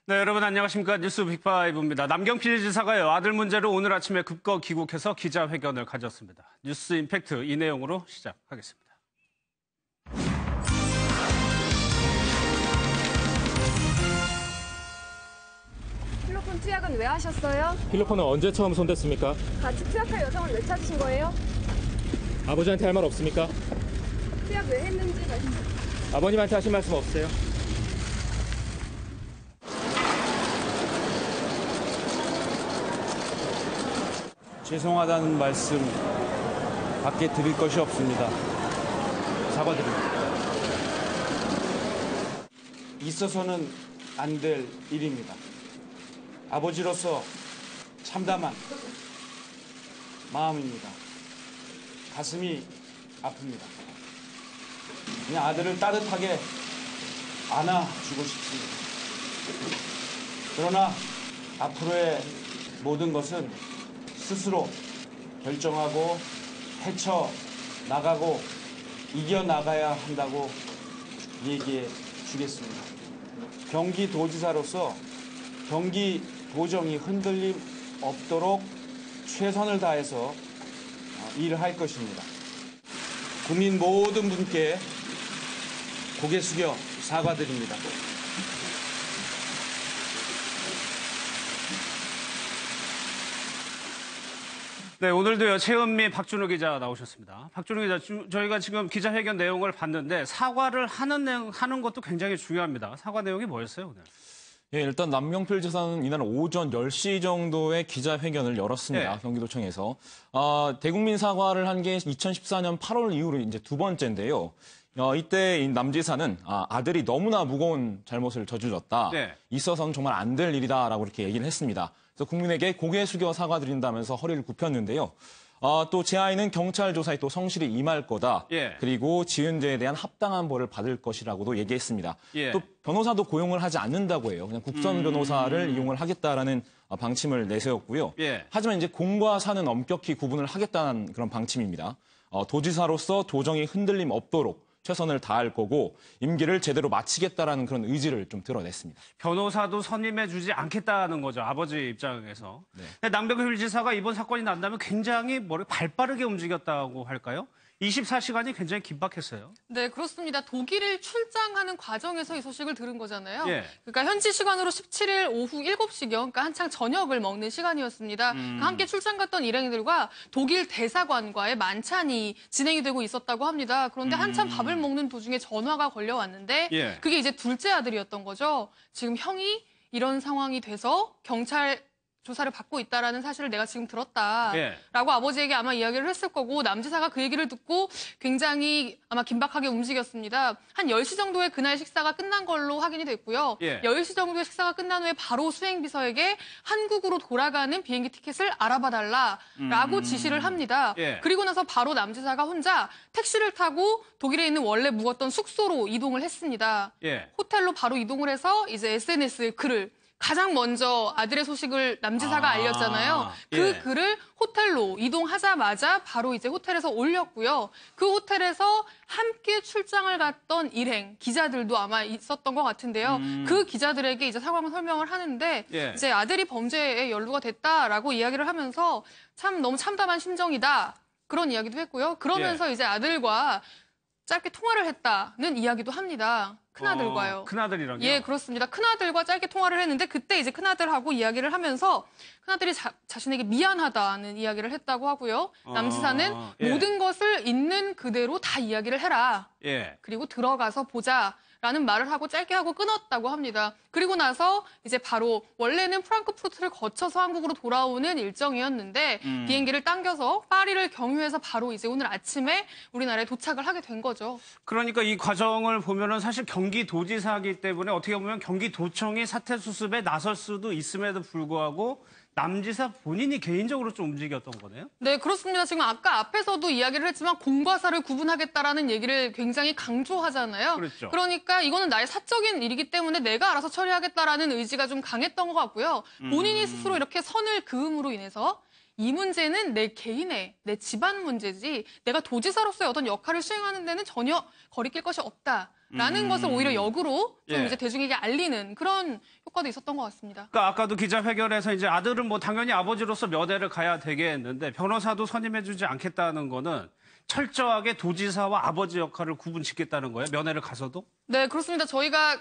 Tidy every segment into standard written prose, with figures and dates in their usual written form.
네, 여러분 안녕하십니까. 뉴스 빅5입니다. 남경필 지사가요, 아들 문제로 오늘 아침에 급거 귀국해서 기자회견을 가졌습니다. 뉴스 임팩트 이 내용으로 시작하겠습니다. 필로폰 투약은 왜 하셨어요? 필로폰은 언제 처음 손댔습니까? 같이 투약할 여성을 왜 찾으신 거예요? 아버지한테 할 말 없습니까? 투약 왜 했는지 말씀해주세요. 아버님한테 하신 말씀 없으세요? 죄송하다는 말씀 밖에 드릴 것이 없습니다. 사과드립니다. 있어서는 안 될 일입니다. 아버지로서 참담한 마음입니다. 가슴이 아픕니다. 그냥 아들을 따뜻하게 안아주고 싶습니다. 그러나 앞으로의 모든 것은 스스로 결정하고 헤쳐나가고 이겨나가야 한다고 얘기해 주겠습니다. 경기도지사로서 경기도정이 흔들림 없도록 최선을 다해서 일을 할 것입니다. 국민 모든 분께 고개 숙여 사과드립니다. 네, 오늘도요, 최은미, 박준호 기자 나오셨습니다. 박준호 기자, 저희가 지금 기자회견 내용을 봤는데 사과를 하는 것도 굉장히 중요합니다. 사과 내용이 뭐였어요, 오늘? 예, 일단 남경필 지사는 이날 오전 10시 정도에 기자회견을 열었습니다. 네. 경기도청에서. 대국민 사과를 한 게 2014년 8월 이후로 이제 두 번째인데요. 이때 이 남 지사는 아들이 너무나 무거운 잘못을 저질렀다. 네. 있어서는 정말 안 될 일이다라고 이렇게 얘기를 했습니다. 그래서 국민에게 고개 숙여 사과드린다면서 허리를 굽혔는데요. 또 제 아이는 경찰 조사에 또 성실히 임할 거다. 예. 그리고 지은 죄에 대한 합당한 벌을 받을 것이라고도 얘기했습니다. 예. 또 변호사도 고용을 하지 않는다고 해요. 그냥 국선 변호사를 이용을 하겠다라는 방침을 내세웠고요. 예. 하지만 이제 공과 사는 엄격히 구분을 하겠다는 그런 방침입니다. 도지사로서 도정이 흔들림 없도록 최선을 다할 거고 임기를 제대로 마치겠다라는 그런 의지를 좀 드러냈습니다. 변호사도 선임해주지 않겠다는 거죠, 아버지 입장에서. 네. 근데 남경필 지사가 이번 사건이 난다면 굉장히 발빠르게 움직였다고 할까요? 24시간이 굉장히 긴박했어요. 네, 그렇습니다. 독일을 출장하는 과정에서 이 소식을 들은 거잖아요. 예. 그러니까 현지 시간으로 17일 오후 7시경, 그러니까 한창 저녁을 먹는 시간이었습니다. 그러니까 함께 출장 갔던 일행들과 독일 대사관과의 만찬이 진행이 되고 있었다고 합니다. 그런데 한참 밥을 먹는 도중에 전화가 걸려왔는데 예. 그게 이제 둘째 아들이었던 거죠. 지금 형이 이런 상황이 돼서 경찰 조사를 받고 있다라는 사실을 내가 지금 들었다라고 예. 아버지에게 아마 이야기를 했을 거고 남지사가 그 얘기를 듣고 굉장히 아마 긴박하게 움직였습니다. 한 10시 정도에 그날 식사가 끝난 걸로 확인이 됐고요. 예. 10시 정도에 식사가 끝난 후에 바로 수행비서에게 한국으로 돌아가는 비행기 티켓을 알아봐달라라고 지시를 합니다. 예. 그리고 나서 바로 남지사가 혼자 택시를 타고 독일에 있는 원래 묵었던 숙소로 이동을 했습니다. 예. 호텔로 바로 이동을 해서 이제 SNS에 글을 가장 먼저 아들의 소식을 남지사가 알렸잖아요. 그 예. 글을 호텔로 이동하자마자 바로 이제 호텔에서 올렸고요. 그 호텔에서 함께 출장을 갔던 일행, 기자들도 아마 있었던 것 같은데요. 그 기자들에게 이제 상황을 설명을 하는데 예. 이제 아들이 범죄에 연루가 됐다라고 이야기를 하면서 참 너무 참담한 심정이다. 그런 이야기도 했고요. 그러면서 이제 아들과 짧게 통화를 했다는 이야기도 합니다. 큰아들과요. 큰아들이랑요? 예, 그렇습니다. 큰아들과 짧게 통화를 했는데 그때 이제 큰아들하고 이야기를 하면서 큰아들이 자신에게 미안하다는 이야기를 했다고 하고요. 남지사는 예. 모든 것을 있는 그대로 다 이야기를 해라. 예. 그리고 들어가서 보자라는 말을 하고 짧게 하고 끊었다고 합니다. 그리고 나서 이제 바로 원래는 프랑크푸르트를 거쳐서 한국으로 돌아오는 일정이었는데 비행기를 당겨서 파리를 경유해서 바로 이제 오늘 아침에 우리나라에 도착을 하게 된 거죠. 그러니까 이 과정을 보면은 사실 경기도지사이기 때문에 어떻게 보면 경기도청이 사태 수습에 나설 수도 있음에도 불구하고 남지사 본인이 개인적으로 좀 움직였던 거네요? 네, 그렇습니다. 지금 아까 앞에서도 이야기를 했지만 공과 사를 구분하겠다라는 얘기를 굉장히 강조하잖아요. 그렇죠. 그러니까 이거는 나의 사적인 일이기 때문에 내가 알아서 처리하겠다라는 의지가 좀 강했던 것 같고요. 본인이 스스로 이렇게 선을 그음으로 인해서 이 문제는 내 개인의, 내 집안 문제지 내가 도지사로서의 어떤 역할을 수행하는 데는 전혀 거리낄 것이 없다라는 것을 오히려 역으로 좀 예. 이제 대중에게 알리는 그런 효과도 있었던 것 같습니다. 그러니까 아까도 기자회견에서 이제 아들은 뭐 당연히 아버지로서 면회를 가야 되겠는데 변호사도 선임해주지 않겠다는 거는 철저하게 도지사와 아버지 역할을 구분짓겠다는 거예요? 면회를 가서도? 네, 그렇습니다. 저희가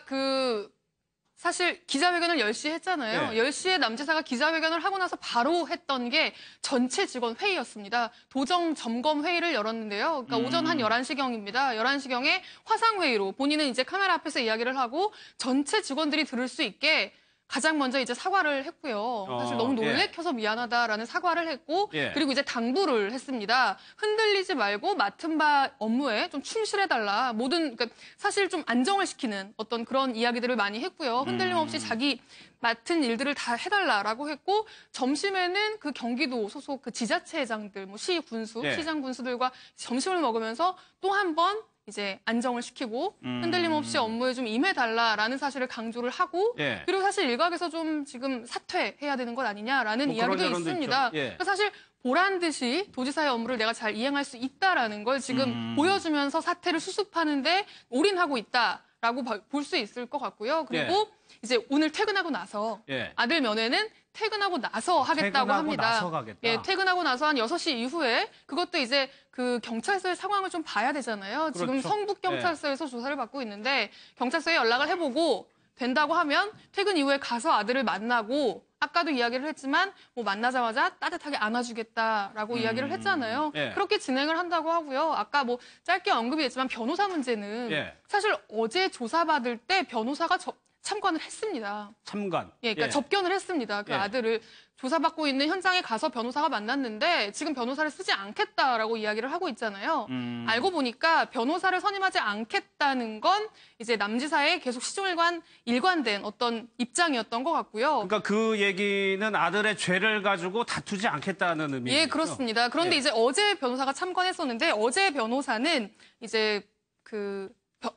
사실 기자회견을 10시에 했잖아요. 네. 10시에 남지사가 기자회견을 하고 나서 바로 했던 게 전체 직원 회의였습니다. 도정 점검 회의를 열었는데요. 그러니까 오전 한 11시경입니다. 11시경에 화상회의로 본인은 이제 카메라 앞에서 이야기를 하고 전체 직원들이 들을 수 있게 가장 먼저 이제 사과를 했고요. 사실 너무 놀래켜서 미안하다라는 사과를 했고, 예. 그리고 이제 당부를 했습니다. 흔들리지 말고 맡은 바 업무에 좀 충실해달라. 그러니까 사실 좀 안정을 시키는 어떤 그런 이야기들을 많이 했고요. 흔들림 없이 자기 맡은 일들을 다 해달라라고 했고, 점심에는 그 경기도 소속 그 지자체장들, 뭐 시 군수, 예. 시장 군수들과 점심을 먹으면서 또 한 번 이제 안정을 시키고 흔들림 없이 업무에 좀 임해달라라는 사실을 강조를 하고 예. 그리고 사실 일각에서 좀 지금 사퇴해야 되는 것 아니냐라는 뭐 이야기도 그런 여론도 있습니다. 있죠. 예. 그러니까 사실 보란 듯이 도지사의 업무를 내가 잘 이행할 수 있다라는 걸 지금 보여주면서 사태를 수습하는데 올인하고 있다라고 볼 수 있을 것 같고요. 그리고 이제 오늘 퇴근하고 나서 예. 아들 면회는 퇴근하고 나서 하겠다고 퇴근하고 합니다. 나서 가겠다. 예, 퇴근하고 나서 한 6시 이후에 그것도 이제 그 경찰서의 상황을 좀 봐야 되잖아요. 지금 그렇죠. 성북경찰서에서 조사를 받고 있는데 경찰서에 연락을 해보고 된다고 하면 퇴근 이후에 가서 아들을 만나고 아까도 이야기를 했지만 뭐 만나자마자 따뜻하게 안아주겠다라고 이야기를 했잖아요. 예. 그렇게 진행을 한다고 하고요. 아까 뭐 짧게 언급이 됐지만 변호사 문제는 예. 사실 어제 조사받을 때 변호사가 참관을 했습니다. 참관. 예, 그러니까 접견을 했습니다. 그 예. 아들을 조사받고 있는 현장에 가서 변호사가 만났는데 지금 변호사를 쓰지 않겠다라고 이야기를 하고 있잖아요. 알고 보니까 변호사를 선임하지 않겠다는 건 이제 남지사의 계속 시종일관 일관된 어떤 입장이었던 것 같고요. 그러니까 그 얘기는 아들의 죄를 가지고 다투지 않겠다는 의미죠. 예, 그렇습니다. 그런데 예. 이제 어제 변호사가 참관했었는데 어제 변호사는 이제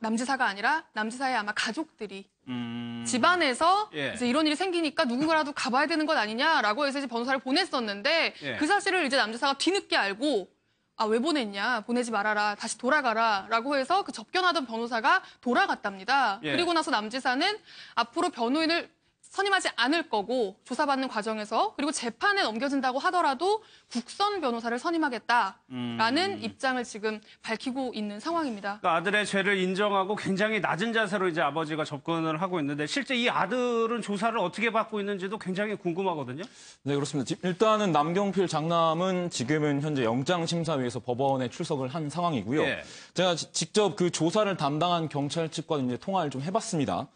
남지사가 아니라 남지사의 아마 가족들이 집안에서 예. 이제 이런 일이 생기니까 누군가라도 가봐야 되는 것 아니냐라고 해서 이제 변호사를 보냈었는데 예. 그 사실을 이제 남지사가 뒤늦게 알고 왜 보냈냐, 보내지 말아라, 다시 돌아가라라고 해서 그 접견하던 변호사가 돌아갔답니다. 예. 그리고 나서 남지사는 앞으로 변호인을 선임하지 않을 거고 조사받는 과정에서 그리고 재판에 넘겨진다고 하더라도 국선 변호사를 선임하겠다라는 입장을 지금 밝히고 있는 상황입니다. 그러니까 아들의 죄를 인정하고 굉장히 낮은 자세로 이제 아버지가 접근을 하고 있는데 실제 이 아들은 조사를 어떻게 받고 있는지도 굉장히 궁금하거든요. 네, 그렇습니다. 일단은 남경필 장남은 지금은 현재 영장심사위에서 법원에 출석을 한 상황이고요. 예. 제가 직접 그 조사를 담당한 경찰 측과 이제 통화를 좀 해봤습니다.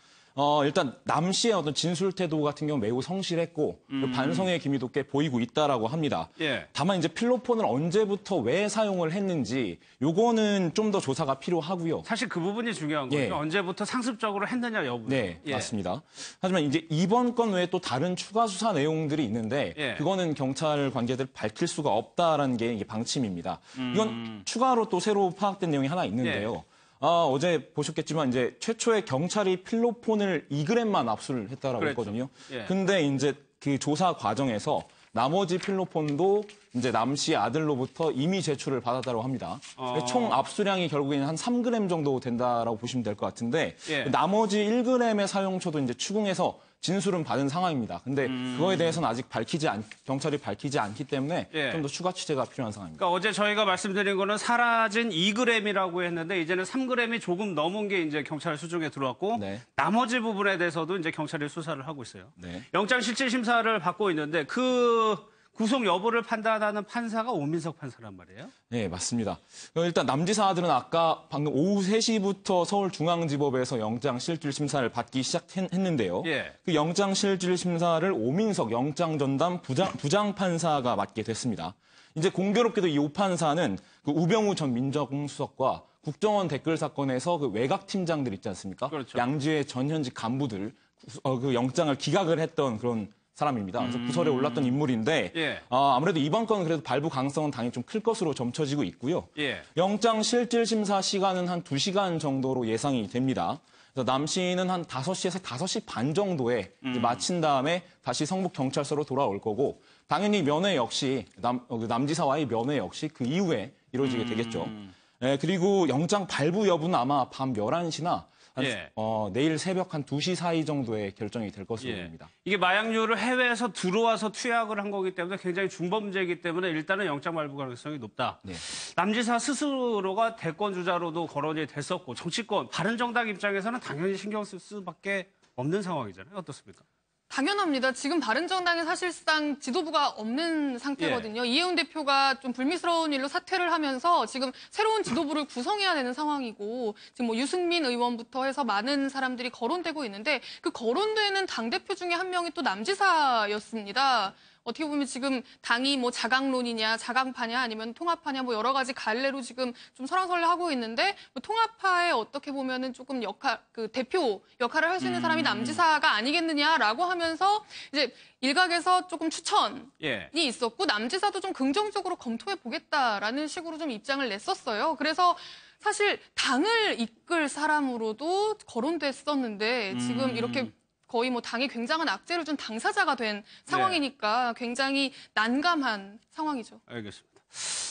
일단 남 씨의 어떤 진술 태도 같은 경우 매우 성실했고 그리고 반성의 기미도 꽤 보이고 있다라고 합니다. 예. 다만 이제 필로폰을 언제부터 왜 사용을 했는지 요거는 좀 더 조사가 필요하고요. 사실 그 부분이 중요한 거죠. 예. 언제부터 상습적으로 했느냐 여부. 네, 예. 맞습니다. 하지만 이제 이번 건 외에 또 다른 추가 수사 내용들이 있는데 예. 그거는 경찰 관계들 밝힐 수가 없다라는 게 이게 방침입니다. 이건 추가로 또 새로 파악된 내용이 하나 있는데요. 어제 보셨겠지만 이제 최초에 경찰이 필로폰을 2g만 압수를 했다라고 그랬죠. 했거든요. 예. 근데 이제 그 조사 과정에서 나머지 필로폰도 이제 남 씨 아들로부터 이미 제출을 받았다고 합니다. 총 압수량이 결국에는 한 3g 정도 된다라고 보시면 될 것 같은데 예. 나머지 1g의 사용처도 이제 추궁해서 진술은 받은 상황입니다. 근데 그거에 대해서는 아직 경찰이 밝히지 않기 때문에 예. 좀 더 추가 취재가 필요한 상황입니다. 그러니까 어제 저희가 말씀드린 거는 사라진 2g이라고 했는데 이제는 3g이 조금 넘은 게 이제 경찰 수중에 들어왔고 네. 나머지 부분에 대해서도 이제 경찰이 수사를 하고 있어요. 네. 영장실질심사를 받고 있는데 그 구속 여부를 판단하는 판사가 오민석 판사란 말이에요. 네, 맞습니다. 일단 남지사 아들은 아까 방금 오후 3시부터 서울중앙지법에서 영장실질심사를 받기 시작했는데요. 예. 그 영장실질심사를 오민석 영장전담 부장판사가 맡게 됐습니다. 이제 공교롭게도 이 오 판사는 그 우병우 전 민정수석과 국정원 댓글 사건에서 그 외곽 팀장들 있지 않습니까? 그렇죠. 양주의 전현직 간부들 그 영장을 기각을 했던 그런 사람입니다. 그래서 구설에 올랐던 인물인데 예. 아무래도 이번 건은 그래도 발부 가능성은 당연히 좀 클 것으로 점쳐지고 있고요. 예. 영장 실질심사 시간은 한 2시간 정도로 예상이 됩니다. 그래서 남 씨는 한 5시에서 5시 반 정도에 이제 마친 다음에 다시 성북 경찰서로 돌아올 거고 당연히 면회 역시 남지사와의 면회 역시 그 이후에 이루어지게 되겠죠. 네, 그리고 영장 발부 여부는 아마 밤 11시나 예. 내일 새벽 한 2시 사이 정도에 결정이 될 것으로 예. 보입니다. 이게 마약류를 해외에서 들어와서 투약을 한 거기 때문에 굉장히 중범죄이기 때문에 일단은 영장 발부 가능성이 높다. 네. 남지사 스스로가 대권 주자로도 거론이 됐었고 정치권 바른정당 입장에서는 당연히 신경 쓸 수밖에 없는 상황이잖아요. 어떻습니까? 당연합니다. 지금 바른정당에 사실상 지도부가 없는 상태거든요. 이해운 대표가 좀 불미스러운 일로 사퇴를 하면서 지금 새로운 지도부를 구성해야 되는 상황이고 지금 뭐 유승민 의원부터 해서 많은 사람들이 거론되고 있는데 그 거론되는 당대표 중에 한 명이 또 남지사였습니다. 어떻게 보면 지금 당이 뭐 자강론이냐, 자강파냐, 아니면 통합파냐, 뭐 여러 가지 갈래로 지금 좀 설왕설래하고 있는데 뭐 통합파에 어떻게 보면은 조금 그 대표 역할을 할 수 있는 사람이 남지사가 아니겠느냐라고 하면서 이제 일각에서 조금 추천이 있었고 남지사도 좀 긍정적으로 검토해 보겠다라는 식으로 좀 입장을 냈었어요. 그래서 사실 당을 이끌 사람으로도 거론됐었는데 지금 이렇게 거의 뭐 당에 굉장한 악재를 준 당사자가 된 상황이니까 굉장히 난감한 상황이죠. 알겠습니다.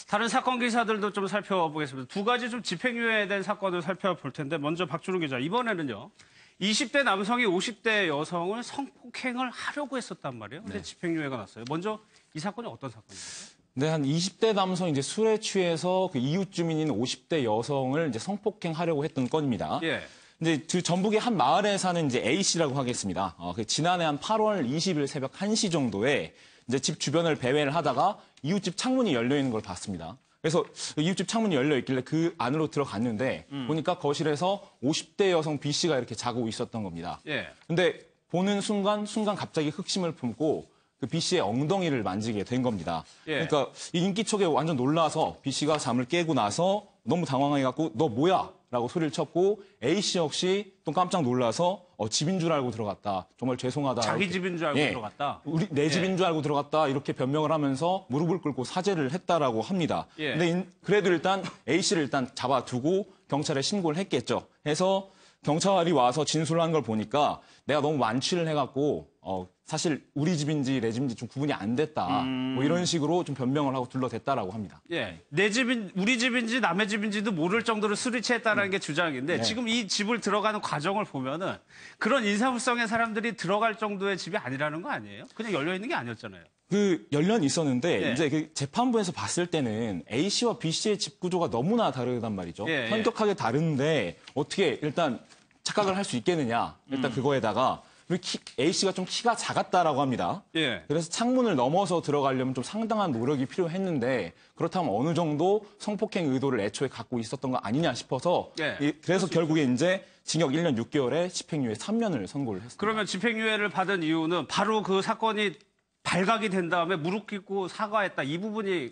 다른 사건 기사들도 좀 살펴보겠습니다. 두 가지 좀 집행유예에 대한 사건을 살펴볼 텐데 먼저 박준우 기자. 이번에는요. 20대 남성이 50대 여성을 성폭행을 하려고 했었단 말이에요. 근데 집행유예가 났어요. 먼저 이 사건이 어떤 사건인가요? 네, 한 20대 남성이 이제 술에 취해서 그 이웃 주민인 50대 여성을 이제 성폭행하려고 했던 건입니다. 예. 이제 그 전북의 한 마을에 사는 이제 A 씨라고 하겠습니다. 지난해 한 8월 20일 새벽 1시 정도에 이제 집 주변을 배회를 하다가 이웃집 창문이 열려 있는 걸 봤습니다. 그래서 이웃집 창문이 열려 있길래 그 안으로 들어갔는데 보니까 거실에서 50대 여성 B 씨가 이렇게 자고 있었던 겁니다. 예. 근데 보는 순간 갑자기 흑심을 품고 그 B 씨의 엉덩이를 만지게 된 겁니다. 예. 그러니까 이 인기척에 완전 놀라서 B 씨가 잠을 깨고 나서 너무 당황해갖고 너 뭐야? 라고 소리를 쳤고 A 씨 역시 또 깜짝 놀라서 집인 줄 알고 들어갔다. 정말 죄송하다. 자기 이렇게. 집인 줄 알고 들어갔다. 내 집인 줄 알고 들어갔다. 이렇게 변명을 하면서 무릎을 꿇고 사죄를 했다라고 합니다. 예. 근데 그래도 일단 A 씨를 일단 잡아두고 경찰에 신고를 했겠죠. 해서 경찰이 와서 진술을 한 걸 보니까 내가 너무 만취를 해갖고 사실 우리 집인지 내 집인지 좀 구분이 안 됐다. 뭐 이런 식으로 좀 변명을 하고 둘러댔다라고 합니다. 예. 내 집인, 우리 집인지 남의 집인지도 모를 정도로 술이 취했다는 게 주장인데 지금 이 집을 들어가는 과정을 보면은 그런 인사불성의 사람들이 들어갈 정도의 집이 아니라는 거 아니에요? 그냥 열려있는 게 아니었잖아요. 그 열련이 있었는데 예. 이제 그 재판부에서 봤을 때는 A 씨와 B 씨의 집 구조가 너무나 다르단 말이죠. 예, 예. 현격하게 다른데 어떻게 일단 착각을 할 수 있겠느냐. 일단 그거에다가 A 씨가 좀 키가 작았다라고 합니다. 예. 그래서 창문을 넘어서 들어가려면 좀 상당한 노력이 필요했는데 그렇다면 어느 정도 성폭행 의도를 애초에 갖고 있었던 거 아니냐 싶어서 예. 그래서 결국에 이제 징역 1년 6개월에 집행유예 3년을 선고를 했습니다. 그러면 집행유예를 받은 이유는 바로 그 사건이 발각이 된 다음에 무릎 꿇고 사과했다. 이 부분이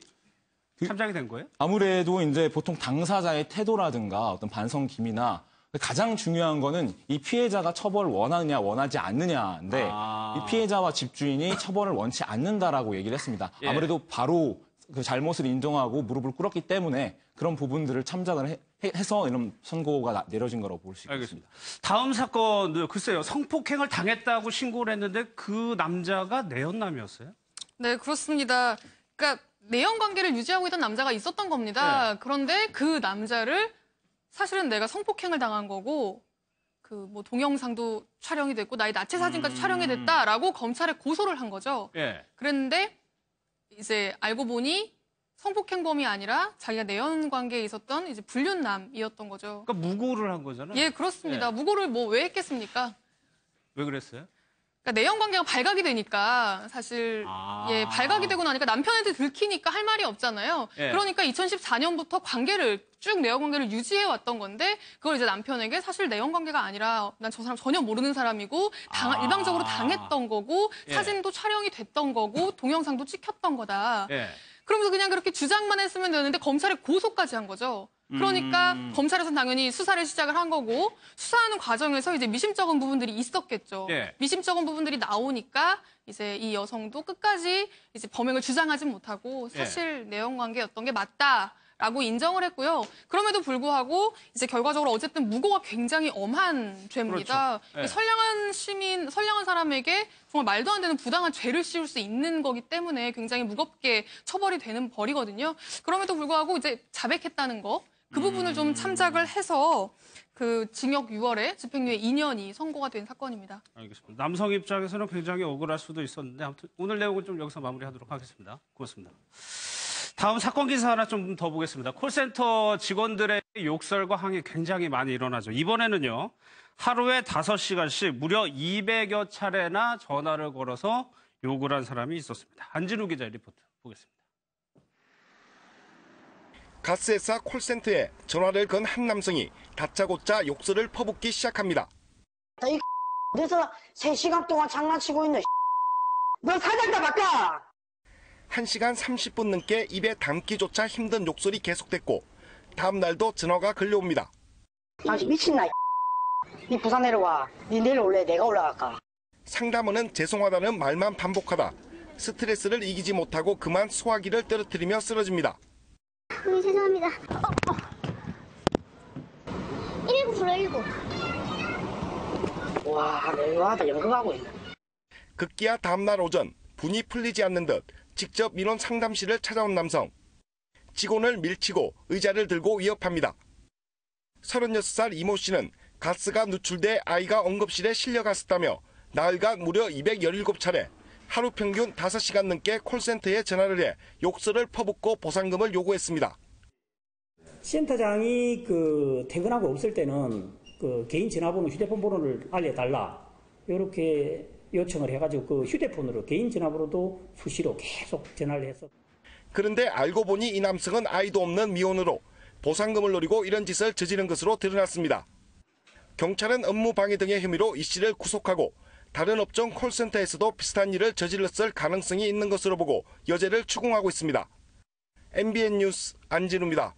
참작이 된 거예요? 아무래도 이제 보통 당사자의 태도라든가 어떤 반성 기미나 가장 중요한 거는 이 피해자가 처벌을 원하느냐 원하지 않느냐인데 이 피해자와 집주인이 처벌을 원치 않는다라고 얘기를 했습니다. 예. 아무래도 바로 그 잘못을 인정하고 무릎을 꿇었기 때문에 그런 부분들을 참작을 해서 이런 선고가 내려진 거라고 볼 수 있습니다. 알겠습니다. 다음 사건도 글쎄요. 성폭행을 당했다고 신고를 했는데 그 남자가 내연남이었어요? 네, 그렇습니다. 그러니까 내연 관계를 유지하고 있던 남자가 있었던 겁니다. 그런데 그 남자를 사실은 내가 성폭행을 당한 거고 그 뭐 동영상도 촬영이 됐고 나의 나체 사진까지 촬영이 됐다라고 검찰에 고소를 한 거죠. 예. 그랬는데 이제 알고 보니 성폭행범이 아니라 자기가 내연 관계에 있었던 이제 불륜남이었던 거죠. 그러니까 무고를 한 거잖아요. 예, 그렇습니다. 예. 무고를 뭐 왜 했겠습니까? 왜 그랬어요? 그러니까 내연 관계가 발각이 되니까 사실 예, 발각이 되고 나니까 남편한테 들키니까 할 말이 없잖아요. 예. 그러니까 2014년부터 관계를 쭉 내연 관계를 유지해 왔던 건데 그걸 이제 남편에게 사실 내연 관계가 아니라 난 저 사람 전혀 모르는 사람이고 일방적으로 당했던 거고 예. 사진도 촬영이 됐던 거고 동영상도 찍혔던 거다. 예. 그러면서 그냥 그렇게 주장만 했으면 되는데 검찰에 고소까지 한 거죠. 그러니까 검찰에서는 당연히 수사를 시작을 한 거고 수사하는 과정에서 이제 미심쩍은 부분들이 있었겠죠. 예. 미심쩍은 부분들이 나오니까 이제 이 여성도 끝까지 이제 범행을 주장하지 못하고 사실 내연 관계였던 게 맞다라고 라고 인정을 했고요. 그럼에도 불구하고 이제 결과적으로 어쨌든 무고가 굉장히 엄한 죄입니다. 그렇죠. 네. 선량한 사람에게 정말 말도 안 되는 부당한 죄를 씌울 수 있는 거기 때문에 굉장히 무겁게 처벌이 되는 벌이거든요. 그럼에도 불구하고 이제 자백했다는 거, 그 부분을 좀 참작을 해서 그 징역 6월에 집행유예 2년이 선고가 된 사건입니다. 알겠습니다. 남성 입장에서는 굉장히 억울할 수도 있었는데 아무튼 오늘 내용은 좀 여기서 마무리하도록 하겠습니다. 고맙습니다. 다음 사건 기사 하나 좀 더 보겠습니다. 콜센터 직원들의 욕설과 항의 굉장히 많이 일어나죠. 이번에는요. 하루에 5시간씩 무려 200여 차례나 전화를 걸어서 욕을 한 사람이 있었습니다. 안진우 기자의 리포트 보겠습니다. 가스회사 콜센터에 전화를 건 한 남성이 다짜고짜 욕설을 퍼붓기 시작합니다. 그래서 3시간 동안 장난치고 있는 너 사장다 바꿔! 1시간 30분 넘게 입에 담기조차 힘든 욕설이 계속됐고 다음 날도 전화가 걸려옵니다. 당신 미친나 니 부산 내려와. 니 내려올래? 내가 올라갈까? 상담원은 죄송하다는 말만 반복하다 스트레스를 이기지 못하고 그만 소화기를 떨어뜨리며 쓰러집니다. 죄송합니다. 119 불러 119. 와, 내가 연극하고 있네. 급기야 다음날 오전 분이 풀리지 않는 듯 직접 민원 상담실을 찾아온 남성. 직원을 밀치고 의자를 들고 위협합니다. 36살 이모 씨는 가스가 누출돼 아이가 응급실에 실려갔었다며 나흘간 무려 217차례 하루 평균 5시간 넘게 콜센터에 전화를 해 욕설을 퍼붓고 보상금을 요구했습니다. 센터장이 퇴근하고 없을 때는 개인 전화번호, 휴대폰 번호를 알려달라 이렇게 요청을 해가지고 휴대폰으로 개인 전화번호도 수시로 계속 전화를 해서. 그런데 알고 보니 이 남성은 아이도 없는 미혼으로 보상금을 노리고 이런 짓을 저지른 것으로 드러났습니다. 경찰은 업무 방해 등의 혐의로 이 씨를 구속하고 다른 업종 콜센터에서도 비슷한 일을 저질렀을 가능성이 있는 것으로 보고 여죄를 추궁하고 있습니다. MBN 뉴스 안진우입니다.